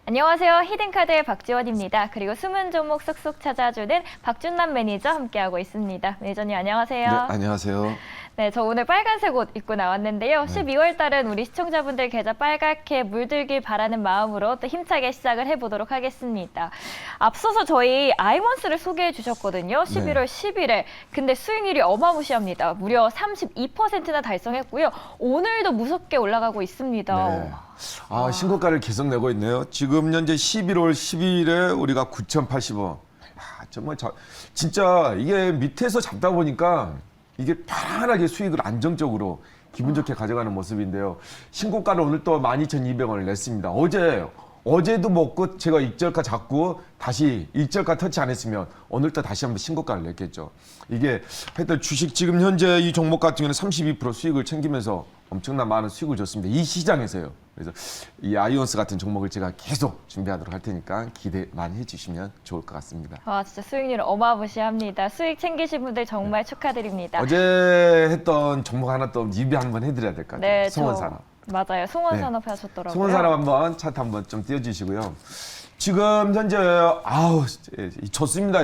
안녕하세요. 히든카드의 박지원입니다. 그리고 숨은 종목 쏙쏙 찾아주는 박준남 매니저 함께하고 있습니다. 매니저님 안녕하세요. 네, 안녕하세요. 네, 저 오늘 빨간색 옷 입고 나왔는데요. 12월 달은 우리 시청자분들 계좌 빨갛게 물들길 바라는 마음으로 또 힘차게 시작을 해보도록 하겠습니다. 앞서서 저희 아이먼스를 소개해 주셨거든요. 11월 10일에. 근데 수익률이 어마무시합니다. 무려 32%나 달성했고요. 오늘도 무섭게 올라가고 있습니다. 네. 신고가를 계속 내고 있네요. 지금 현재 11월 10일에 우리가 9,080원. 정말 진짜 이게 밑에서 잡다 보니까 이게 편안하게 수익을 안정적으로 기분 좋게 가져가는 모습인데요. 신고가를 오늘 또 12,200원을 냈습니다. 어제도 먹고 제가 일절가 잡고 다시 일절가 터치 안 했으면 오늘 또 다시 한번 신고가를 냈겠죠. 이게 하여튼 주식 지금 현재 이 종목 같은 경우는 32% 수익을 챙기면서 엄청난 많은 수익을 줬습니다. 이 시장에서요. 그래서 이 아이온스 같은 종목을 제가 계속 준비하도록 할 테니까 기대 많이 해주시면 좋을 것 같습니다. 진짜 수익률 어마무시합니다. 수익 챙기신 분들 정말 축하드립니다. 어제 했던 종목 하나 또 리뷰 한번 해드려야 될 것 같아요. 네, 송원산업. 맞아요. 송원산업 하셨더라고요. 송원산업 한번 차트 한번 좀 띄워주시고요. 지금 현재 좋습니다.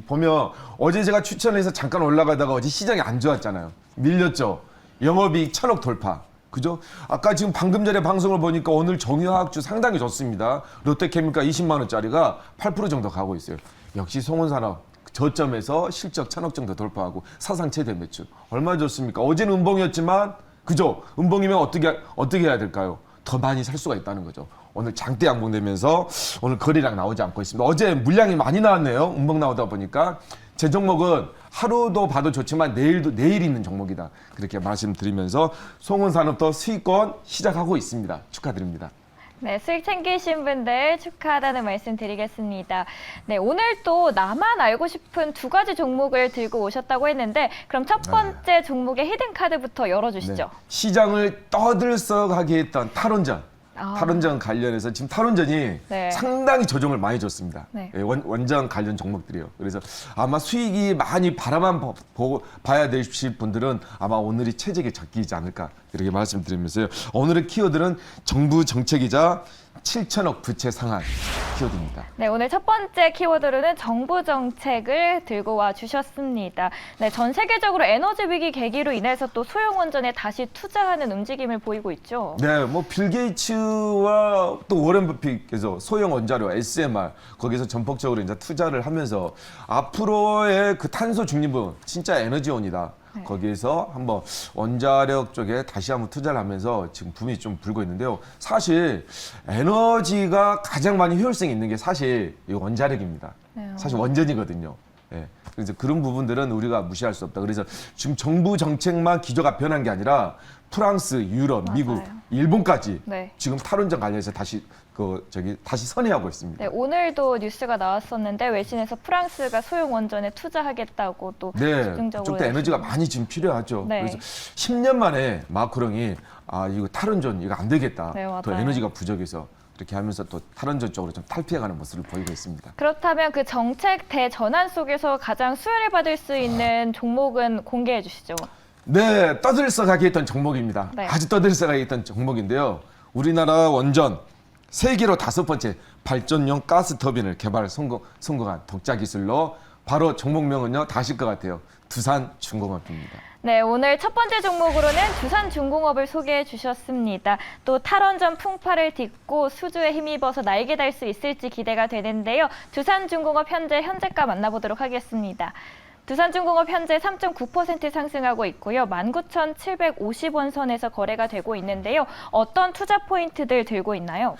보면 어제 제가 추천해서 잠깐 올라가다가 어제 시장이 안 좋았잖아요. 밀렸죠. 영업이익 1,000억 돌파. 그죠? 아까 지금 방금 전에 방송을 보니까 오늘 정유화학주 상당히 좋습니다. 롯데케미칼 20만 원짜리가 8% 정도 가고 있어요. 역시 송원산업 저점에서 실적 1,000억 정도 돌파하고 사상 최대 매출. 얼마나 좋습니까? 어제는 음봉이었지만 그죠? 음봉이면 어떻게 해야 될까요? 더 많이 살 수가 있다는 거죠. 오늘 장대 양봉되면서 오늘 거래량 나오지 않고 있습니다. 어제 물량이 많이 나왔네요. 음봉 나오다 보니까 제 종목은 하루도 봐도 좋지만 내일 있는 종목이다. 그렇게 말씀드리면서 송원산업도 수익권 시작하고 있습니다. 축하드립니다. 네, 수익 챙기신 분들 축하하다는 말씀 드리겠습니다. 네, 오늘 또 나만 알고 싶은 두 가지 종목을 들고 오셨다고 했는데 그럼 첫 번째 종목의 히든카드부터 열어주시죠. 네. 시장을 떠들썩하게 했던 탈원전. 탈원전 관련해서 지금 탈원전이 상당히 조정을 많이 줬습니다. 네. 원전 관련 종목들이요. 그래서 아마 수익이 많이 바라만 봐야 되실 분들은 아마 오늘이 최적의 적기이지 않을까 이렇게 말씀드리면서요. 오늘의 키워드는 정부 정책이자 7천억 부채 상한 키워드입니다. 네, 오늘 첫 번째 키워드로는 정부 정책을 들고 와 주셨습니다. 네, 전 세계적으로 에너지 위기 계기로 인해서 또 소형 원전에 다시 투자하는 움직임을 보이고 있죠. 네, 빌 게이츠와 또 워렌 버핏께서 소형 원자로 SMR 거기서 전폭적으로 이제 투자를 하면서 앞으로의 그 탄소 중립은 진짜 에너지원이다. 거기에서 한번 원자력 쪽에 다시 한번 투자를 하면서 지금 붐이 좀 불고 있는데요. 사실 에너지가 가장 많이 효율성이 있는 게 사실 이 원자력입니다. 사실 원전이거든요. 그래서 그런 부분들은 우리가 무시할 수 없다. 그래서 지금 정부 정책만 기조가 변한 게 아니라 프랑스, 유럽, 미국, 일본까지 지금 탈원전 관련해서 다시 선회하고 있습니다. 네, 오늘도 뉴스가 나왔었는데 외신에서 프랑스가 소형 원전에 투자하겠다고 또 집중적으로 그쪽도 에너지가 많이 지금 필요하죠. 그래서 10년 만에 마크롱이 이거 탈원전 이거 안 되겠다. 더 에너지가 부족해서 이렇게 하면서 또 탈원전 쪽으로 좀 탈피해가는 모습을 보이고 있습니다. 그렇다면 그 정책 대전환 속에서 가장 수혜를 받을 수 있는 종목은 공개해 주시죠. 네, 떠들썩하게 했던 종목입니다. 아주 떠들썩하게 했던 종목인데요. 우리나라 원전 세계로 5번째 발전용 가스 터빈을 개발 성공한 독자 기술로 바로 종목명은요 다 아실 것 같아요. 두산중공업입니다. 네, 오늘 첫 번째 종목으로는 두산중공업을 소개해 주셨습니다. 또 탈원전 풍파를 딛고 수주에 힘입어서 날개 달 수 있을지 기대가 되는데요. 두산중공업 현재가 만나보도록 하겠습니다. 두산중공업 현재 3.9% 상승하고 있고요. 19,750원 선에서 거래가 되고 있는데요. 어떤 투자 포인트들 들고 있나요?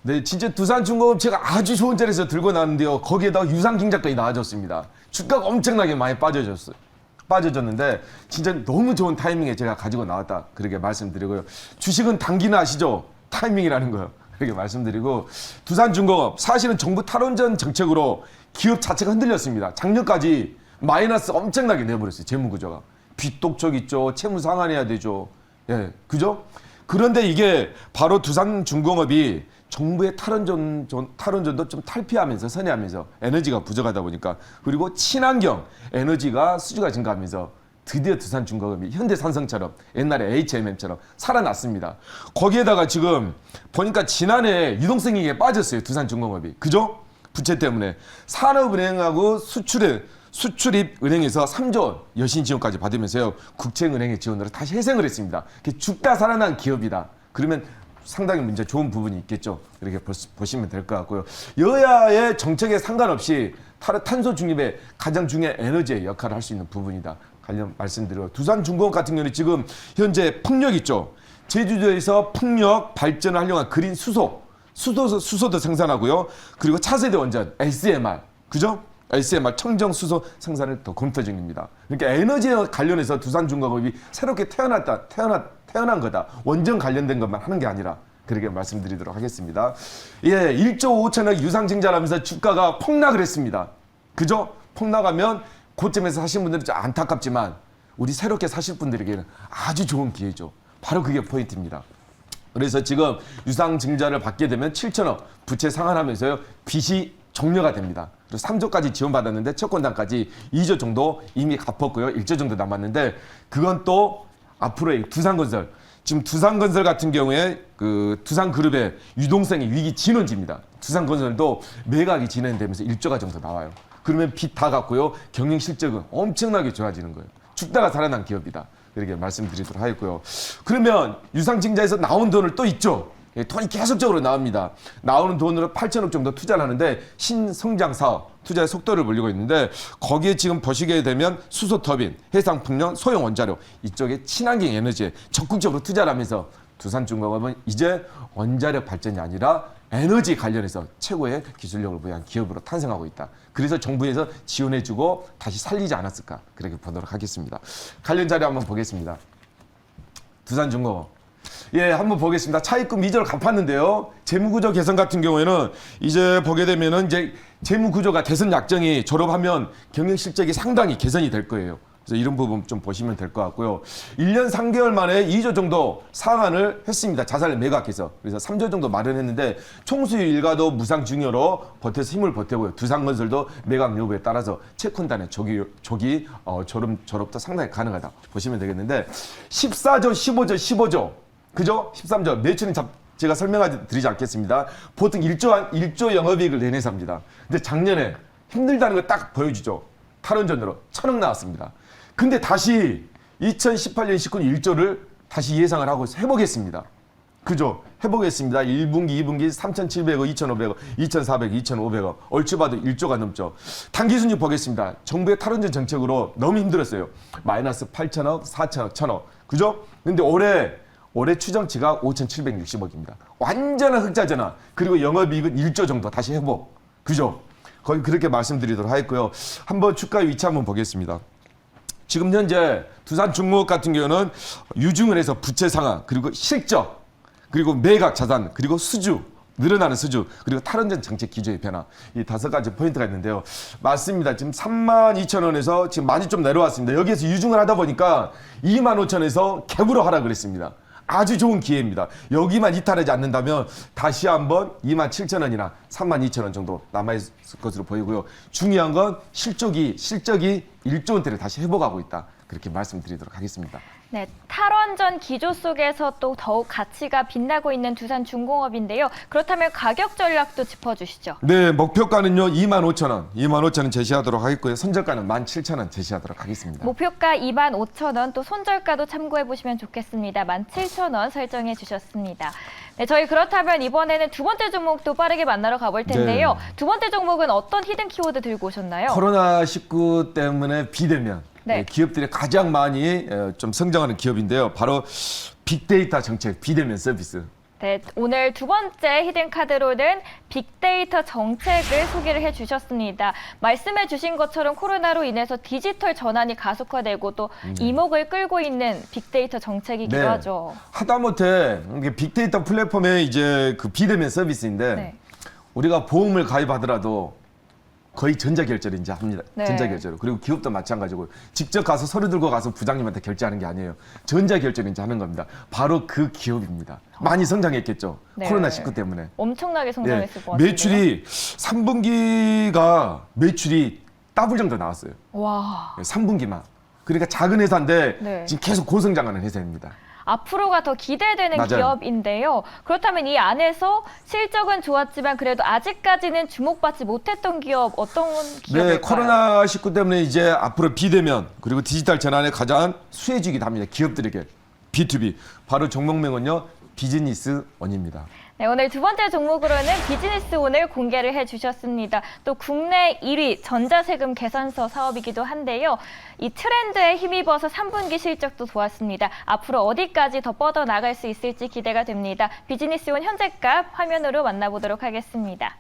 네, 진짜 두산중공업 제가 아주 좋은 자리에서 들고 나왔는데요. 거기에다가 유상증자까지 나와줬습니다. 주가가 엄청나게 많이 빠져졌는데 진짜 너무 좋은 타이밍에 제가 가지고 나왔다. 그렇게 말씀드리고요. 주식은 단기는 아시죠? 타이밍이라는 거요. 그렇게 말씀드리고 두산중공업 사실은 정부 탈원전 정책으로 기업 자체가 흔들렸습니다. 작년까지 마이너스 엄청나게 내버렸어요. 재무구조가. 빚독촉 있죠. 채무 상환해야 되죠. 그죠? 그런데 이게 바로 두산중공업이 정부의 탈원전도 좀 탈피하면서 선회하면서 에너지가 부족하다 보니까 그리고 친환경 에너지가 수주가 증가하면서 드디어 두산중공업이 현대산성처럼 옛날에 HMM처럼 살아났습니다. 거기에다가 지금 보니까 지난해 유동성이익에 빠졌어요. 두산중공업이. 그죠? 부채 때문에. 산업은행하고 수출입은행에서 3조 여신 지원까지 받으면서요. 국책은행의 지원으로 다시 회생을 했습니다. 죽다 살아난 기업이다. 그러면 상당히 문제 좋은 부분이 있겠죠. 이렇게 보시면 될 것 같고요. 여야의 정책에 상관없이 탄소 중립에 가장 중요한 에너지의 역할을 할 수 있는 부분이다. 관련 말씀드려요. 두산중공업 같은 경우는 지금 현재 풍력 있죠. 제주도에서 풍력 발전을 하려고 한 그린 수소도 생산하고요. 그리고 차세대 원전 SMR, 그죠? SMR 청정수소 생산을 더 검토 중입니다. 그러니까 에너지에 관련해서 두산중공업이 새롭게 태어난 거다. 원전 관련된 것만 하는 게 아니라 그렇게 말씀드리도록 하겠습니다. 예, 1조 5천억 유상증자라면서 주가가 폭락을 했습니다. 그죠? 폭락하면 고점에서 사신 분들은 좀 안타깝지만 우리 새롭게 사실 분들에게는 아주 좋은 기회죠. 바로 그게 포인트입니다. 그래서 지금 유상증자를 받게 되면 7천억 부채 상환하면서요. 빚이 종료가 됩니다. 그리고 3조까지 지원받았는데 채권단까지 2조 정도 이미 갚았고요. 1조 정도 남았는데 그건 또 앞으로의 두산건설, 지금 두산건설 같은 경우에 그 두산그룹의 유동성이 위기 진원지입니다. 두산건설도 매각이 진행되면서 1조가 정도 나와요. 그러면 빚 다 갚고요. 경영 실적은 엄청나게 좋아지는 거예요. 죽다가 살아난 기업이다. 이렇게 말씀드리도록 하겠고요. 그러면 유상증자에서 나온 돈을 또 있죠. 예, 돈이 계속적으로 나옵니다. 나오는 돈으로 8천억 정도 투자를 하는데 신성장 사업 투자의 속도를 올리고 있는데 거기에 지금 보시게 되면 수소터빈, 해상풍력, 소형 원자력 이쪽에 친환경 에너지에 적극적으로 투자를 하면서 두산중공업은 이제 원자력 발전이 아니라 에너지 관련해서 최고의 기술력을 보유한 기업으로 탄생하고 있다. 그래서 정부에서 지원해주고 다시 살리지 않았을까 그렇게 보도록 하겠습니다. 관련 자료 한번 보겠습니다. 두산중공업. 예, 한번 보겠습니다. 차입금 미저를 갚았는데요. 재무구조 개선 같은 경우에는 이제 보게 되면은 이제 재무구조가 개선 약정이 졸업하면 경영 실적이 상당히 개선이 될 거예요. 그래서 이런 부분 좀 보시면 될 것 같고요. 1년 3개월 만에 2조 정도 상환을 했습니다. 자산을 매각해서. 그래서 3조 정도 마련했는데 총수유 일가도 무상 증여로 버텨서 힘을 보태고요. 두산건설도 매각 여부에 따라서 채권단의 조기 졸업도 상당히 가능하다. 보시면 되겠는데 14조, 15조, 15조. 그죠? 13조. 매출은 제가 설명드리지 않겠습니다. 보통 1조 영업이익을 내내서 합니다. 근데 작년에 힘들다는 걸 딱 보여주죠. 탈원전으로 1,000억 나왔습니다. 근데 다시 2018년, 19년 1조를 다시 예상을 하고 해보겠습니다. 그죠? 해보겠습니다. 1분기, 2분기 3,700억, 2,500억, 2,400억, 2,500억. 얼추 봐도 1조가 넘죠. 단기 순위 보겠습니다. 정부의 탈원전 정책으로 너무 힘들었어요. 마이너스 8천억, 4천억, 1,000억. 그죠? 근데 올해 추정치가 5,760억입니다. 완전한 흑자전환. 그리고 영업이익은 1조 정도 다시 회복. 그죠? 거의 그렇게 말씀드리도록 하겠고요. 한번 주가 위치 한번 보겠습니다. 지금 현재 두산중공업 같은 경우는 유증을 해서 부채 상환, 그리고 실적, 그리고 매각 자산, 그리고 수주, 늘어나는 수주, 그리고 탈원전 정책 기조의 변화. 이 5가지 포인트가 있는데요. 맞습니다. 지금 32,000원에서 지금 많이 좀 내려왔습니다. 여기에서 유증을 하다 보니까 25,000원에서 갭으로 하락을 했습니다. 아주 좋은 기회입니다. 여기만 이탈하지 않는다면 다시 한번 27,000원이나 32,000원 정도 남아있을 것으로 보이고요. 중요한 건 실적이 1조 원대를 다시 회복하고 있다. 그렇게 말씀드리도록 하겠습니다. 네, 탈원전 기조 속에서 또 더욱 가치가 빛나고 있는 두산중공업인데요. 그렇다면 가격 전략도 짚어주시죠. 네, 목표가는요 25,000원, 25,000원 제시하도록 하겠고요. 손절가는 17,000원 제시하도록 하겠습니다. 목표가 25,000원, 또 손절가도 참고해 보시면 좋겠습니다. 17,000원 설정해 주셨습니다. 네, 저희 그렇다면 이번에는 두 번째 종목도 빠르게 만나러 가볼 텐데요. 네. 두 번째 종목은 어떤 히든 키워드 들고 오셨나요? 코로나19 때문에 비대면. 네. 기업들이 가장 많이 좀 성장하는 기업인데요. 바로 빅데이터 정책, 비대면 서비스. 네, 오늘 두 번째 히든 카드로는 빅데이터 정책을 소개를 해주셨습니다. 말씀해 주신 것처럼 코로나로 인해서 디지털 전환이 가속화되고 또 이목을 끌고 있는 빅데이터 정책이기도 네. 하죠. 하다못해 빅데이터 플랫폼의 이제 그 비대면 서비스인데 네. 우리가 보험을 가입하더라도 거의 전자결제를 이제 합니다. 네. 전자결제로. 그리고 기업도 마찬가지고 직접 가서 서류 들고 가서 부장님한테 결제하는 게 아니에요. 전자결제를 이제 하는 겁니다. 바로 그 기업입니다. 많이 성장했겠죠. 네. 코로나19 때문에. 엄청나게 성장했을 것 같아요. 매출이 3분기가 매출이 더블 정도 나왔어요. 와. 3분기만. 그러니까 작은 회사인데 네. 지금 계속 고성장하는 회사입니다. 앞으로가 더 기대되는 맞아요. 기업인데요. 그렇다면 이 안에서 실적은 좋았지만 그래도 아직까지는 주목받지 못했던 기업 어떤 기업일까요? 네, 코로나19 때문에 이제 앞으로 비대면 그리고 디지털 전환에 가장 수혜주기도 합니다. 기업들에게 B2B 바로 종목명은요 비즈니스원입니다. 네, 오늘 두 번째 종목으로는 비즈니스온을 공개를 해주셨습니다. 또 국내 1위 전자세금 계산서 사업이기도 한데요. 이 트렌드에 힘입어서 3분기 실적도 좋았습니다. 앞으로 어디까지 더 뻗어나갈 수 있을지 기대가 됩니다. 비즈니스온 현재값 화면으로 만나보도록 하겠습니다.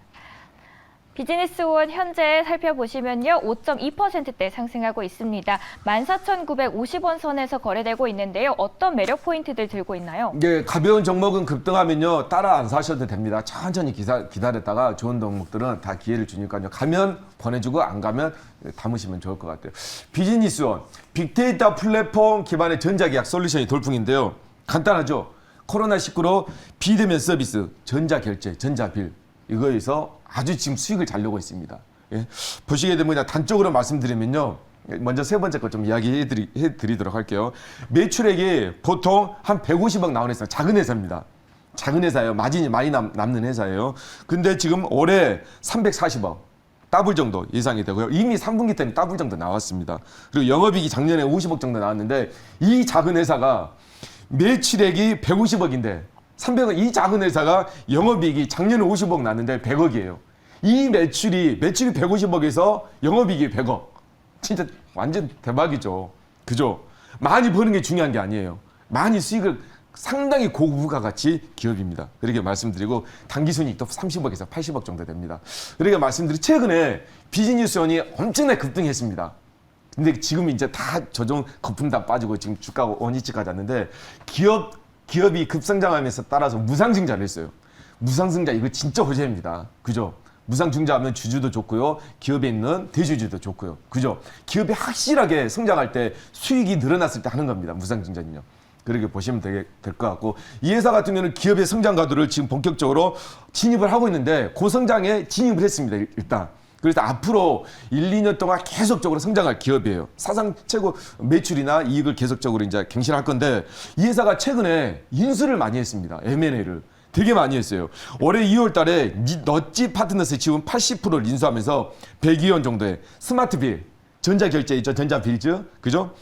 비즈니스온 현재 살펴보시면요. 5.2%대 상승하고 있습니다. 14,950원 선에서 거래되고 있는데요. 어떤 매력 포인트들 들고 있나요? 이게 가벼운 종목은 급등하면요 따라 안 사셔도 됩니다. 천천히 기다렸다가 좋은 종목들은 다 기회를 주니까요. 가면 보내주고 안 가면 담으시면 좋을 것 같아요. 비즈니스원 빅데이터 플랫폼 기반의 전자계약 솔루션이 돌풍인데요. 간단하죠. 코로나19로 비대면 서비스, 전자결제, 전자빌 이거에서 아주 지금 수익을 잘 내고 있습니다. 예. 보시게 되면 그냥 단적으로 말씀드리면요. 먼저 세 번째 것 좀 이야기해 드리도록 할게요. 매출액이 보통 한 150억 나오는 회사, 작은 회사입니다. 작은 회사예요. 마진이 많이 남는 회사예요. 근데 지금 올해 340억. 더블 정도 예상이 되고요. 이미 3분기 때는 더블 정도 나왔습니다. 그리고 영업이익이 작년에 50억 정도 나왔는데 이 작은 회사가 매출액이 150억인데 300억, 이 작은 회사가 영업이익이 작년에 50억 났는데 100억이에요. 이 매출이 150억에서 영업이익이 100억. 진짜 완전 대박이죠. 그죠? 많이 버는 게 중요한 게 아니에요. 많이 수익을 상당히 고부가 가치 기업입니다. 그렇게 말씀드리고 당기순이익도 30억에서 80억 정도 됩니다. 그렇게 말씀드리고 최근에 비즈니스원이 엄청나게 급등했습니다. 근데 지금 이제 다 조정 거품 다 빠지고 지금 주가가 원위치까지 왔는데 기업이 급성장하면서 따라서 무상증자를 했어요. 무상증자 이거 진짜 호재입니다. 그죠? 무상증자하면 주주도 좋고요. 기업에 있는 대주주도 좋고요. 그죠? 기업이 확실하게 성장할 때 수익이 늘어났을 때 하는 겁니다. 무상증자는요. 그렇게 보시면 될 것 같고 이 회사 같은 경우는 기업의 성장 가도를 지금 본격적으로 진입을 하고 있는데 고성장에 진입을 했습니다. 일단. 그래서 앞으로 1, 2년 동안 계속적으로 성장할 기업이에요. 사상 최고 매출이나 이익을 계속적으로 이제 갱신할 건데 이 회사가 최근에 인수를 많이 했습니다. M&A를. 되게 많이 했어요. 올해 2월 달에 넛지 파트너스 지분 80%를 인수하면서 102원 정도의 스마트빌, 전자결제 있죠. 전자빌즈. 그죠?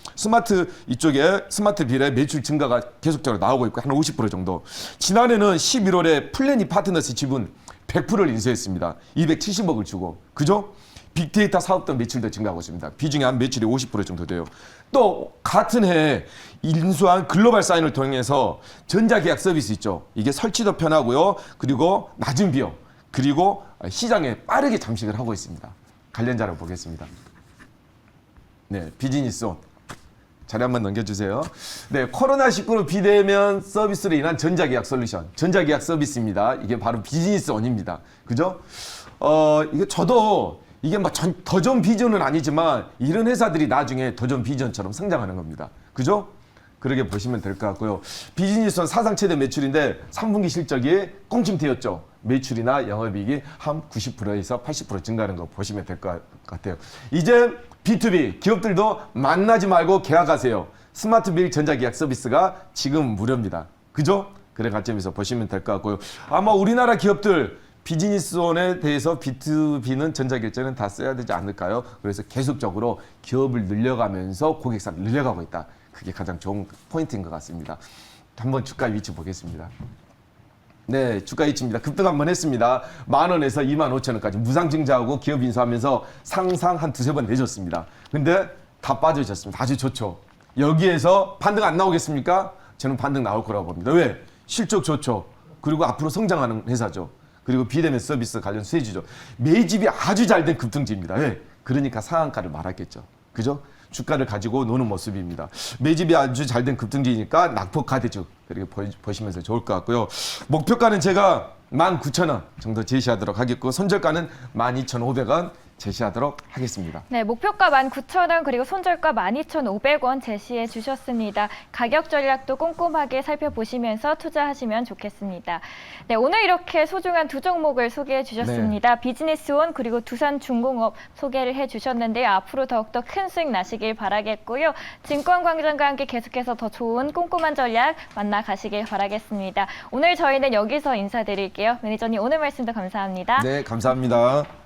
이쪽에 스마트빌의 매출 증가가 계속적으로 나오고 있고 한 50% 정도. 지난해는 11월에 플래닛 파트너스 지분 100%를 인수했습니다. 270억을 주고. 그죠? 빅데이터 사업도 매출도 증가하고 있습니다. 비중이 한 매출이 50% 정도 돼요. 또 같은 해에 인수한 글로벌 사인을 통해서 전자계약 서비스 있죠. 이게 설치도 편하고요. 그리고 낮은 비용. 그리고 시장에 빠르게 잠식을 하고 있습니다. 관련 자료 보겠습니다. 네, 비즈니스온. 자리 한번 넘겨주세요. 네, 코로나19로 비대면 서비스로 인한 전자계약 솔루션, 전자계약 서비스입니다. 이게 바로 비즈니스원입니다. 그죠? 이게 저도 이게 막 더 좋은 비전은 아니지만 이런 회사들이 나중에 더 좋은 비전처럼 성장하는 겁니다. 그죠? 그렇게 보시면 될 것 같고요. 비즈니스원 사상 최대 매출인데 3분기 실적이 꽁침튀었죠. 매출이나 영업이익이 한 90%에서 80% 증가하는 거 보시면 될 것 같아요. 이제 B2B 기업들도 만나지 말고 계약하세요. 스마트빌 전자계약 서비스가 지금 무료입니다. 그죠? 그런 관점에서 보시면 될 것 같고요. 아마 우리나라 기업들 비즈니스원에 대해서 B2B는 전자결제는 다 써야 되지 않을까요? 그래서 계속적으로 기업을 늘려가면서 고객사를 늘려가고 있다. 그게 가장 좋은 포인트인 것 같습니다. 한번 주가 위치 보겠습니다. 네, 주가 위치입니다. 급등 한번 했습니다. 10,000원에서 25,000원까지 무상증자하고 기업 인수하면서 상상 한 두세 번 내줬습니다. 근데 다 빠져졌습니다. 아주 좋죠. 여기에서 반등 안 나오겠습니까? 저는 반등 나올 거라고 봅니다. 왜? 실적 좋죠. 그리고 앞으로 성장하는 회사죠. 그리고 비대면 서비스 관련 수혜주죠. 매집이 아주 잘 된 급등주입니다. 왜? 그러니까 상한가를 말았겠죠. 그죠? 주가를 가지고 노는 모습입니다. 매집이 아주 잘 된 급등주이니까 낙폭가대주 그리고 보시면서 좋을 것 같고요. 목표가는 제가 19,000원 정도 제시하도록 하겠고 손절가는 12,500원 제시하도록 하겠습니다. 네, 목표가 19,000원 그리고 손절가 12,500원 제시해 주셨습니다. 가격 전략도 꼼꼼하게 살펴보시면서 투자하시면 좋겠습니다. 네, 오늘 이렇게 소중한 두 종목을 소개해 주셨습니다. 비즈니스온 그리고 두산중공업 소개를 해 주셨는데요. 앞으로 더욱더 큰 수익 나시길 바라겠고요. 증권광장과 함께 계속해서 더 좋은 꼼꼼한 전략 만나가시길 바라겠습니다. 오늘 저희는 여기서 인사드릴게요. 매니저님 오늘 말씀도 감사합니다. 네, 감사합니다.